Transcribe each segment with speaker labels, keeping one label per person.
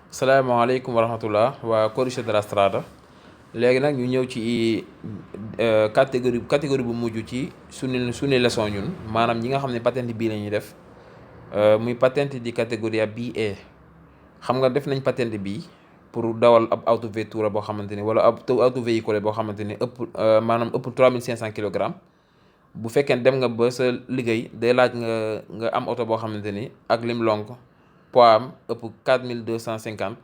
Speaker 1: salaamaaleykum wa rahmatullah waa Codice de la Strada léegi nag ñu ñëw ci catégorie bu mujj ci suñu leçon ñun maanaam ñi nga xam ne patente bii la ñuy def muy patente di catégorie BE. xam nga def nañ patente bii pour dawal ab auto vettura boo xamante ni wala ab auto véhiculé boo xamante ni maanaam ëpp 3500 kilogrammes. bu fekkee dem nga ba sa liggéey day laaj nga am oto boo xamante ni ak lim lonk poids am ëpp 4250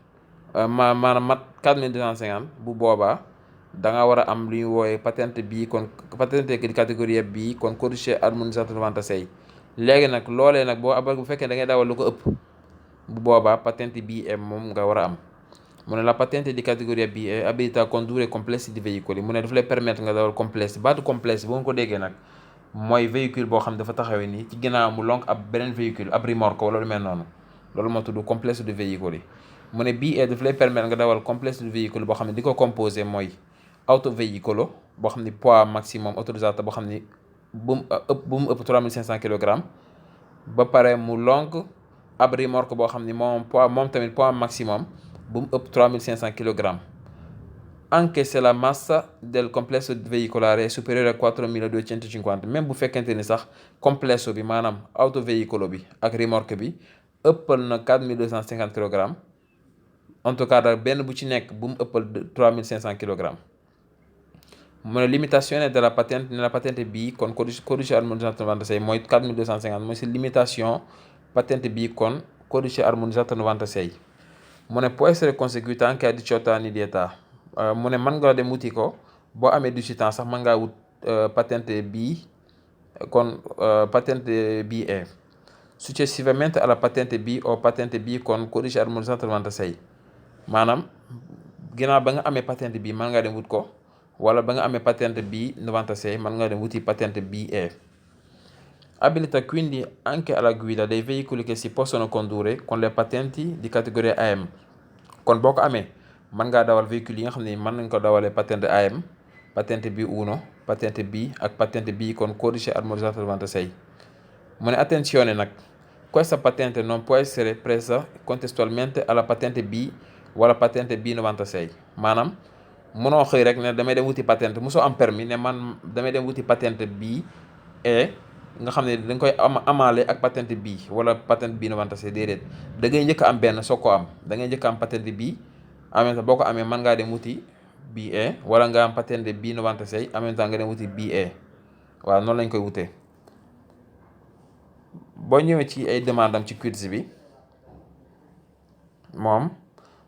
Speaker 1: maanaam mat 4250 bu boobaa da nga war a am lu ñu woowe patente bii kon patente di catégorie bii kon codice armonizzato 96. léegi nag loolee nag bu fekkee da ngay dawal lu ko ëpp bu boobaa patente BE moom nga war a am. mu ne la patente di categoria B è abilita a condurre complessi di veicoli mu ne daf lay permettre nga dawal complexe baatu complexe boo nga ko déggee nag mooy véhicule boo xam ne dafa taxawee nii ci ginnaaw mu lonk ab beneen véhicule ab remorque wala lu mel noonu loolu moo tudd complexe de véhicoli. mu ne BE daf lay permettre nga dawal complexe de véhicoli boo xam ne di ko composé mooy auto veicolo boo xam ne poids maximum autorisé boo xam ne bu mu ëpp 3500 kilogrammes ba pare mu lonk ab remorque boo xam ne moom tamit poids maximum bu mu ëpp 3500 kg. anche se la massa del complesso veicolare è superiore a 4250 même bu fekkente ni sax complesso bi maanaam auto veicolo bi ak remorque bi ëppal na 4250 kg. en tout cas daal benn bu ci nekk bu mu ëppal 3500 kg. mu ne limitazione della patente nella patente B kon codice armonizzato 96 mooy 4250 mooy si limitation patente B kon codice armonizzato 96. mu ne può essere conseguita anche a 18 anni di età. mu ne mën nga dem wuti ko boo amee 18 ans sax mën ngaa wut patente B kon patente BE. successivamente alla patente B o patente B con codice armonizzato 96 maanaam ginnaaw ba nga amee patente B mën ngaa dem wut ko wala ba nga amee patente B 96 mën ngaa dem wuti patente BE. abilita quindi anche alla guida dei veicoli che si possono condurre con le patenti di categoria AM. kon boo ko amee mën ngaa dawal véhicule yi nga xam ne mën nañ ko dawalee patente AM patente B1 patente B ak patente B con codice armonizzato 96. mu ne attenzione nag questa patente non può essere presa contestualmente alla patente B wala patente B96 maanaam mënoo xëy rek ne damay dem wuti patente mosoo am permis ne man damay dem wuti patente B nga xam ne dañ koy amaale ak patente B wala patente B96 déedéet da ngay njëkk am benn soo ko am da ngay njëkk am patente B en même temps boo ko amee mën ngaa dem wuti BE wala nga am patente B96 en même temps nga dem wuti BE waaw noonu lañ koy wutee. boo ñëwee ci ay demande am ci quiz bi moom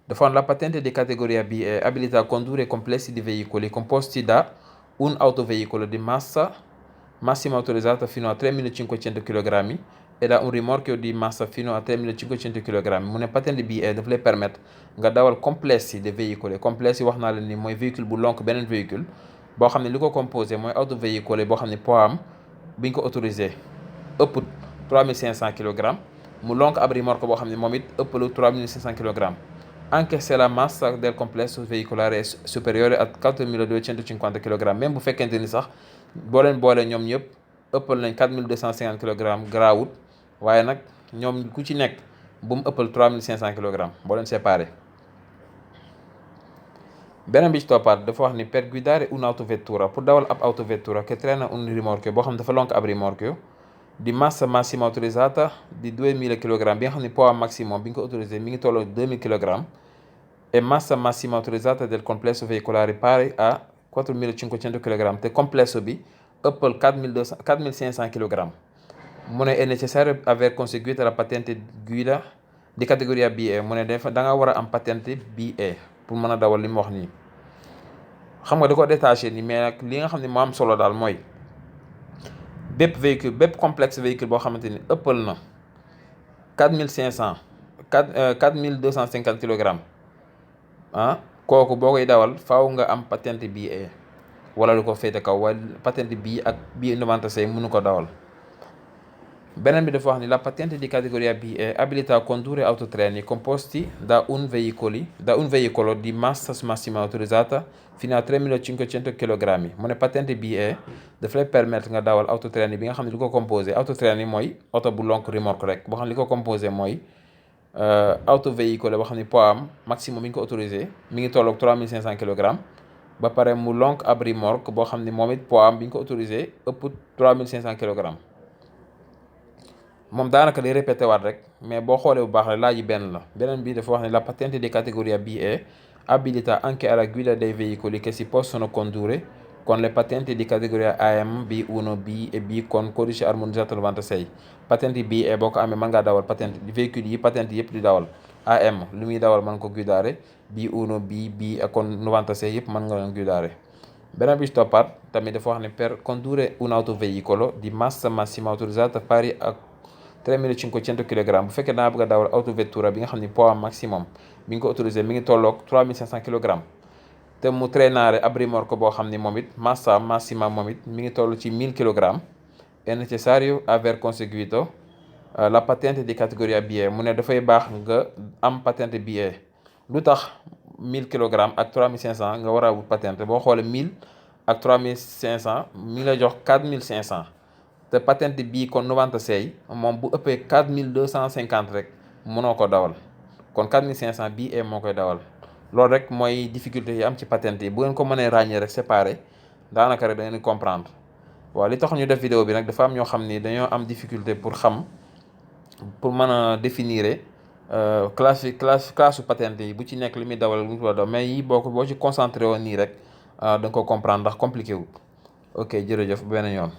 Speaker 1: dafa la patente di categoria BE abilita a condurre complessi di veicoli composti da un autoveicolo di massa massima autorizzata fino a 3500 kg e da un rimorchio di massa fino a 3500 kg. mu ne patente BE daf lay permettre nga dawal complessi de véhicule complessi wax naa leen ni mooy véhicule bu lonk beneen véhicule boo xam ne li ko composé mooy auto véhicule boo xam ne poids am bi ñu ko autorisé ëpp 3500 kg mu lonk ab remorque boo xam ne moom it ëppalu 3500 kg. anche se la massa del complesso veicolare è superiore a 4250 kg même bu fekkente ni sax boo leen boolee ñoom ñëpp ëppal nañ 4250 kg garaawut waaye nag ñoom ku ci nekk bu mu ëppal 3500 kg boo leen séparé. beneen bi ci toppaat dafa wax ni per guidare un'autovettura pour dawal ab autovettura che traina un rimorchio boo xam ne dafa lonk ab rimorchio di massa massima autorizzata di 2000 kg bi nga xam ne poids maximum bi nga ko autorisé mi ngi tolloo 2000 kg e massa massima autorizzata del complesso veicolare pari a 4500 kg te complesso bi ëppal 4500 kg. mu ne è necessario aver conseguito la patente guida di categoria BE mu ne da nga war a am patente BE pour mën a dawal li mu wax nii. xam nga da ko détaché nii mais nag li nga xam ne moo am solo daal mooy bépp complexe véhicule boo xamante ni ëppal na 4250 kg kooku boo koy dawal faaw nga am patente BE wala lu ko féete kaw waaye patente B ak B96 mënu ko dawal. beneen bi dafa wax ni la patente di categoria BE abilita a condurre autotreni composti da un veicolo di massa massima autorizzata fino a 3500 kg. mu ne patente BE daf lay permettre nga dawal autotreni bi nga xam ne li ko composé autotreni mooy oto bu lonk remorque rek boo xam ne li ko composé mooy auto véhiculé boo xam ne poids am maximum mi ngi ko autorisé mi ngi tolloog 3500 kilogrammes. ba pare mu long abri remorque boo xam ne moom it poids am bi ñu ko autorisé ëpp 3500 kilogrammes. moom daanaka day répété waat rek mais boo xoolee bu baax la laaj yi benn la. beneen bi dafa wax ne la patente di categoria BE abilita anche alla guida dei veicoli che si possono condurre con le patenti di categoria AM B1 B e B con codice armonizzato 96. patente BE boo ko amee mën ngaa dawal patente di véhicule yi patente yëpp di dawal. AM lu muy dawal mën ko guidare B1 B ak kon 96 yëpp mën nga leen guidare. beneen bi ci toppaat tamit dafa wax ne per condurre un autoveicolo di massa massima autorizzata pari a 3500 kg bu fekkee dangaa bëgg a dawal autovettura bi nga xam ne poids maximum bi nga ko autorisé mi ngi tolloog 3500 kg te mu traînare ab remorque boo xam ne moom it massa massima moom it mi ngi toll ci 1000 kg è necessario aver conseguito la patente di categoria BE mu ne dafay baax nga am patente BE. lu tax 1000 kg ak 3500 nga war a wut patente boo xoolee 1000 ak 3500 mi ngi lay jox 4500 te patente bii kon 96 moom bu ëppee 4250 rek mënoo ko dawal kon 4500 BE moo koy dawal. loolu rek mooy difficulté yi am ci patente yi bu ngeen ko mënee ràññee rek séparé daanaka rek da ngeen comprendre. waaw li tax ñu def vidéo bi nag dafa am ñoo xam ni dañoo am difficulté pour mën a définir classe patente yi bu ci nekk li muy dawal lu mu war a daw mais yi boo ci concentré woon nii rek da nga ko comprendre ndax compliqué wut. ok jërëjëf beneen yoon.